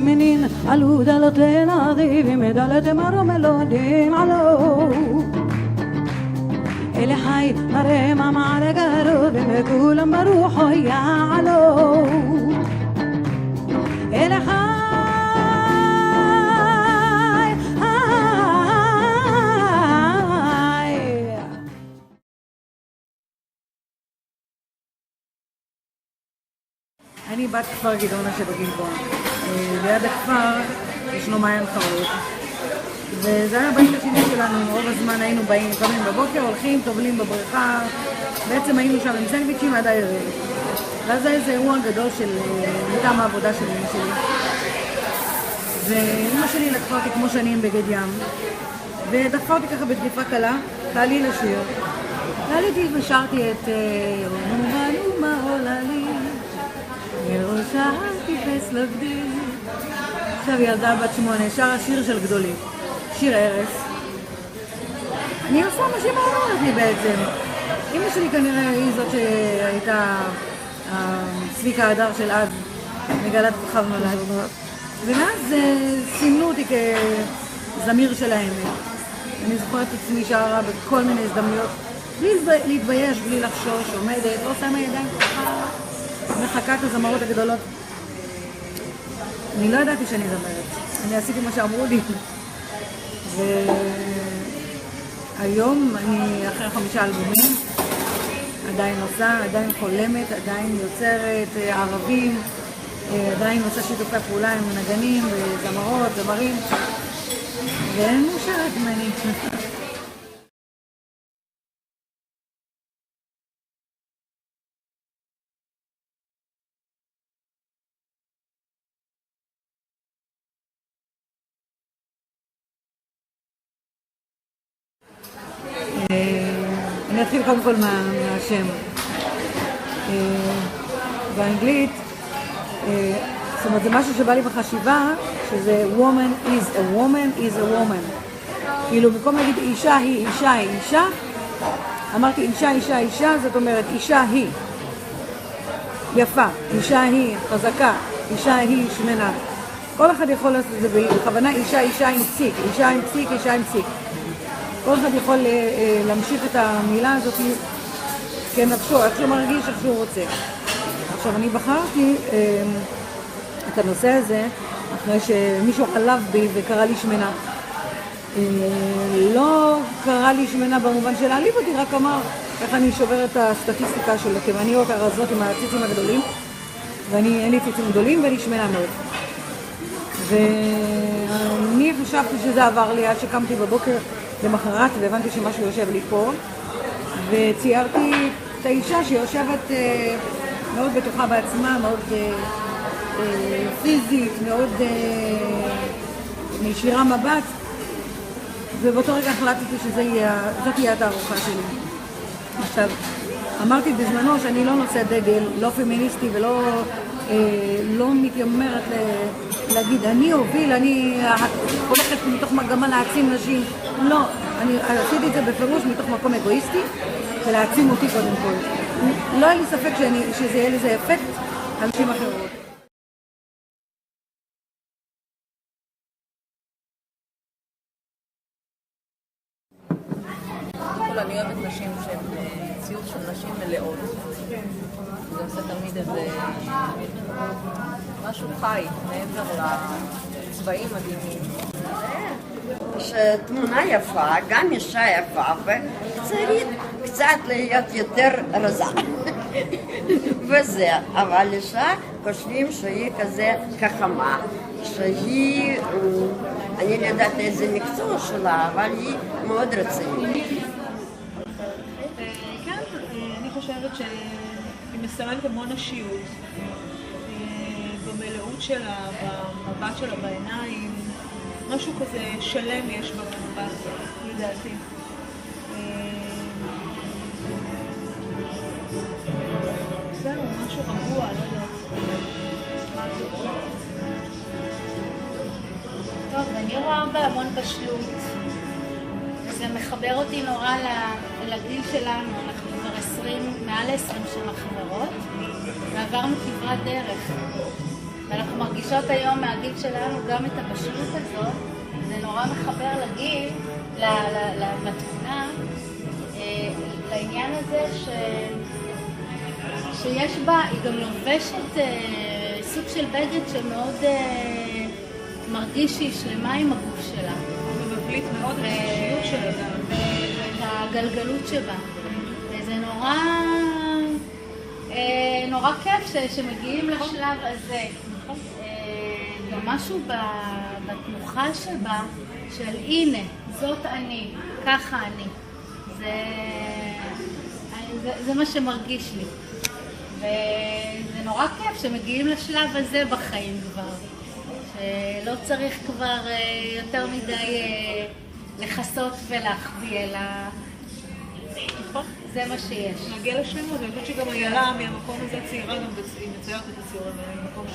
منين علو دلت لنا ضيفي مدلت مرو ملودين علو اللي حي مريم مع رجالو بمكول مروحو يا علو اللي حي אני בת כפר גדעונה שבגלבוע. ליד הכפר ישנו מעיין חרוד, וזה היה הבית השני שלנו. רוב הזמן היינו קמים בבוקר, הולכים, טובלים בבריכה, בעצם היינו שם עם סנדוויצ'ים עד הערב. ואז זה איזה אירוע גדול של מטעם העבודה של אמא שלי, ואמא שלי לקחה אותי כמו שאני עם בגד ים ודחפה אותי ככה בדחיפה קלה, תעלי לשיר. תעליתי ושרתי את מה עולה לי וראשה טיפס לגדיל. עכשיו ילדה בת 8, שרה שיר של גדולים, שיר ערס. אני עושה מה שהיא אומרת לי בעצם. אמא שלי כנראה היא זאת שהייתה צביקה הדר של אז, מגלת כוכב נולד, ומאז סימנו אותי כזמיר של האמת. אני זוכרת את עצמי שרה בכל מיני הזדמנויות, בלי להתבייש, בלי לחשוש, עומדת, לא שמה ידיים ככה, מחכה את הזמרות הגדולות. אני לא ידעתי שאני זמרת, אני עשיתי מה שאמרו לי. והיום אני אחרי 5 אלבומים, עדיין עושה, עדיין חולמת, עדיין יוצרת ערבים, עדיין עושה שיתופי פעולה עם נגנים וזמרות, זמרים, ואין מושרת ממני. אני אתחיל קודם כל מהשם. באנגלית, זאת אומרת, זה משהו שבא לי בחשיבה, שזה woman is a woman is a woman. כאילו, במקום להגיד אישה היא אישה היא אישה, אמרתי אישה אישה אישה, זאת אומרת אישה היא יפה, אישה היא חזקה, אישה היא שמנה. כל אחד יכול לעשות את זה בכוונה, אישה אישה עם פסיק, אישה עם פסיק, אישה עם פסיק. כל אחד יכול להמשיך את המילה הזאת כנפשו, איך שהוא מרגיש, איך שהוא רוצה. עכשיו, אני בחרתי את הנושא הזה אחרי שמישהו עלב בי וקרא לי שמנה. לא קרא לי שמנה במובן של להעליב אותי, רק אמר איך אני שובר את הסטטיסטיקה של התימניות הרזות עם הציצים הגדולים, ואני אין לי ציצים גדולים ואני שמנה מאוד. ואני חשבתי שזה עבר לי עד שקמתי בבוקר למחרת והבנתי שמשהו יושב לי פה, וציירתי את האישה שיושבת מאוד בטוחה בעצמה, מאוד פיזית, מאוד מישירה מבט, ובאותו רגע החלטתי שזאת תהיה התערוכה שלי. עכשיו, אמרתי בזמנו שאני לא נושא דגל, לא פמיניסטי ולא לא מתיימרת להגיד אני אוביל, אני הולכת מתוך מגמה להעצים נשים. לא, אני עשיתי את זה בפירוש מתוך מקום אגואיסטי ולהעצים אותי קודם כל. לא היה לי ספק שזה יהיה לזה אפקט על נשים אחרות. אני אוהבת נשים שהן ציור של נשים מלאות. זה עושה תמיד איזה משהו חי מעבר לצבעים מדהימים. שתמונה יפה, גם אישה יפה, וצריך קצת להיות יותר רזה. וזה, אבל אישה חושבים שהיא כזה חכמה, שהיא, אני לא יודעת איזה מקצוע שלה, אבל היא מאוד רצינית. אני חושבת שהיא מסמלת המון נשיות, במלאות שלה, במבט שלה בעיניים, משהו כזה שלם יש במבט, לדעתי. זהו, משהו רגוע, לא יודעת. טוב, אני רואה בה המון בשלות. זה מחבר אותי נורא לגיל שלנו, אנחנו כבר מעל 20 שנה חברות, ועברנו כברת דרך. ואנחנו מרגישות היום מהגיל שלנו גם את הבשלות הזאת, זה נורא מחבר לגיל, לתמונה, לעניין הזה שיש בה, היא גם לובשת סוג של בגד שמאוד מרגיש שהיא שלמה עם הגוף שלה. ומבליט מאוד את האישיות שלה. ואת הגלגלות שבה. וזה נורא כיף שמגיעים לשלב הזה. גם משהו בתנוחה שבה, של הנה, זאת אני, ככה אני. זה מה שמרגיש לי. וזה נורא כיף שמגיעים לשלב הזה בחיים כבר. שלא צריך כבר יותר מדי לחסות ולהחביא, אלא זה מה שיש. להגיע לשלמות, אני חושבת שגם איילה מהמקום הזה צעירה, גם היא מציירת את הציור, ממקום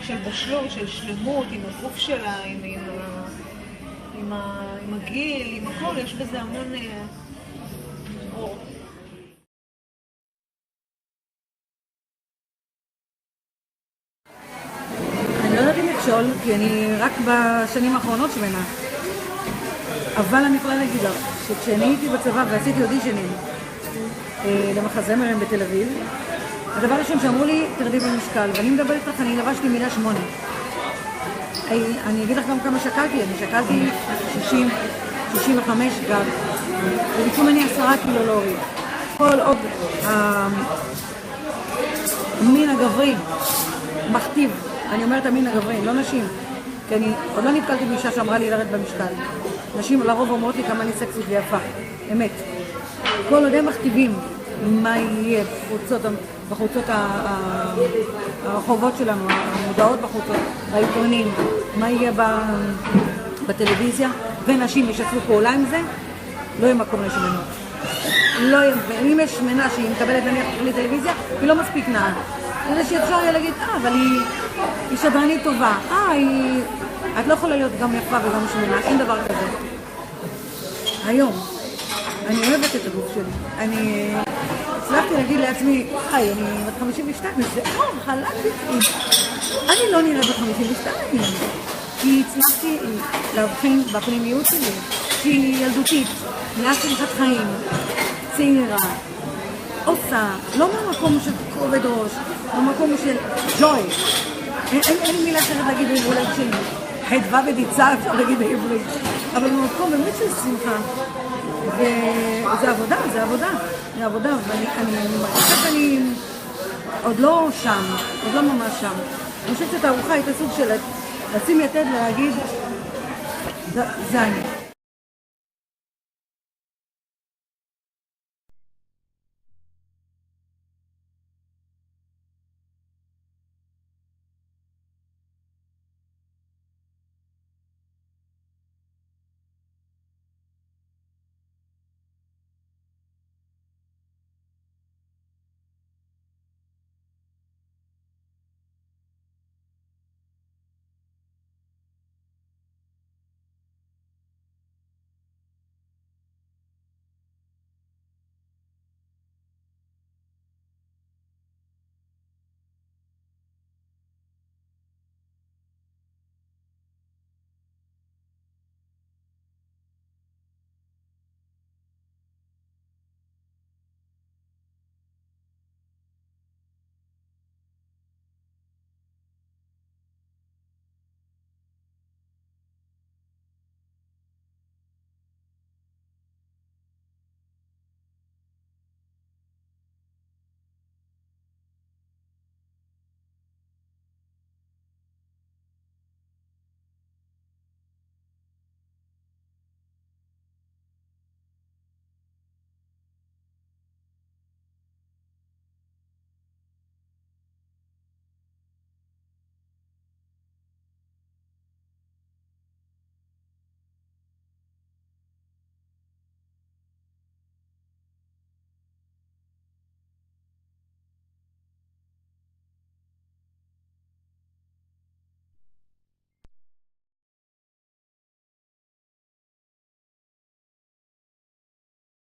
של בשלות, של שלמות, עם הגוף שלה, עם הגיל, עם הכל, יש בזה המון אור. אני לא יודעת אם לקשול, כי אני רק בשנים האחרונות שמנה. אבל אני יכולה להגיד לך, שכשאני הייתי בצבא ועשיתי אודישנים למחזמרים בתל אביב, הדבר ראשון שאמרו לי, תרדי במשקל, ואני מדברת לך, אני לבשתי מידה 8. אני אגיד לך גם כמה שקלתי, אני שקלתי 60, 65 גב, וביקשו ממני 10 קילו להוריד. כל עוד המין הגברי מכתיב, אני אומרת המין הגברי, לא נשים, כי אני עוד לא נתקלתי באישה שאמרה לי לרד במשקל. נשים לרוב אומרות לי כמה אני סקסית ויפה, אמת. כל עוד הם מכתיבים מה יהיה בחוצות הרחובות שלנו, המודעות בחוצות, בעיתונים, מה יהיה בטלוויזיה, ונשים ישתפו פעולה עם זה, לא יהיה מקום לשמנות. לא יהיה, ואם יש שמנה שהיא מקבלת נניח לטלוויזיה, היא לא מספיק נעה. כדי שאפשר יהיה להגיד, אבל היא שדרנית טובה, את לא יכולה להיות גם יפה וגם שמנה, אין דבר כזה. היום, אני אוהבת את הגוף שלי. אני הצלחתי להגיד לעצמי, אני בת 52, וזה חלק לי. אני לא נראית בת 52, כי הצלחתי להבחין בפנימיות שלי, שהיא ילדותית, מלאה שמחת חיים, צעירה, עושה, לא מהמקום של כובד ראש, במקום של ג'וי. אין מילה אחרת להגיד בעברית שלי. חדווה ודיצה אפשר להגיד בעברית. אבל במקום באמת של שמחה. וזה עבודה, זה עבודה. ואני מרגישה שאני עוד לא שם, עוד לא ממש שם. אני חושבת שאת הארוחה הייתה סוג של לשים יתד ולהגיד, זה אני.